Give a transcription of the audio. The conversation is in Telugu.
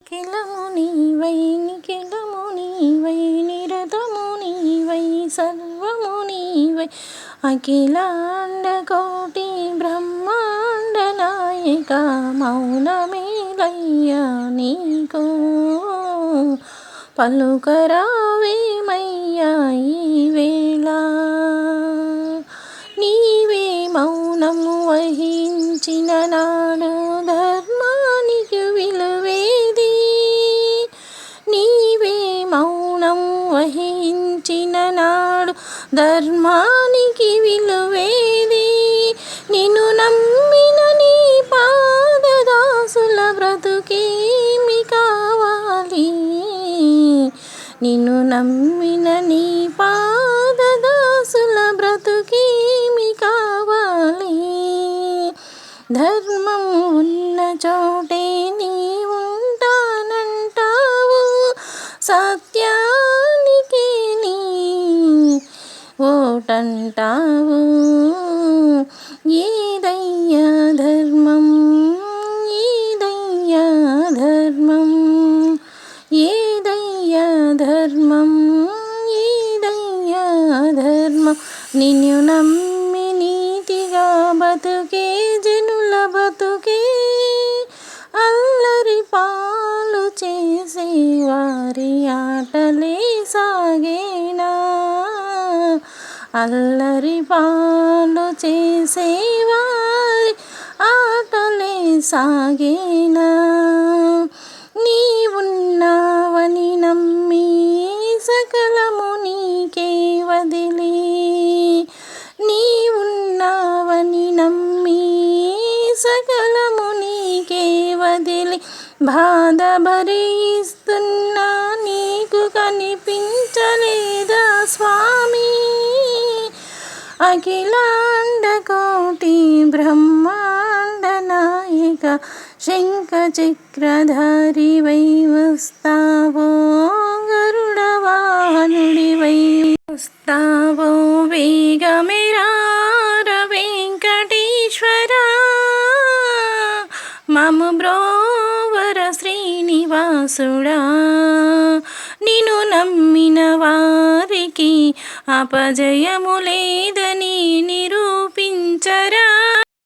కిలము నీవై నిఖిలము నీవై నిరతము నీవై సర్వము నీవై అఖిలాండ కోటి బ్రహ్మాండ నాయక మౌనమేలయ్యా నీకు పలుకరావేమయ్యా ఈ వేళ నీవే మౌనము వహించిన నాడు ధర్మానికి విలువేది నీవే మౌనం వహించిన నాడు ధర్మానికి విలువేది నిన్ను నమ్మిన నీ పాదదాసుల బ్రతుకేమి కావాలి నిన్ను నమ్మిన నీ పాదదాసుల బ్రతుకేమి కావాలి ధర్మం ఉన్న చోటే నీ ఉంటానంటావు సత్యానికి నీ ఓటంటావు ఏదయ్యా ధర్మం ఏదయ్యా ధర్మం ఏదయ్యా ధర్మం ఏదయ్యా ధర్మం నిన్ను నమ్మి నీతిగా బతుకే జనుల బతుకే అల్లరి పాలు చేసే వారి ఆటలే సాగేనా అల్లరి పాలు చేసే వారి ఆటలే సాగేనా నీవున్నావని నమ్మి సకలము నీకే వదిలి నీవున్నావని నమ్మి సకలము నీకే వదిలి బాధ భరిస్తున్నా నీకు కనిపించలేదా స్వామి అఖిలాండ కోటి బ్రహ్మాండ నాయక శంఖ చక్రధారి వై వస్తావో గరుడ వాహనుడి వై వస్తావో వేగమెరార వెంకటేశ్వర మమ బ్రోవర శ్రీనివాసుడా నిన్ను నమ్మిన వారికి అపజయము లేదని నిరూపించరా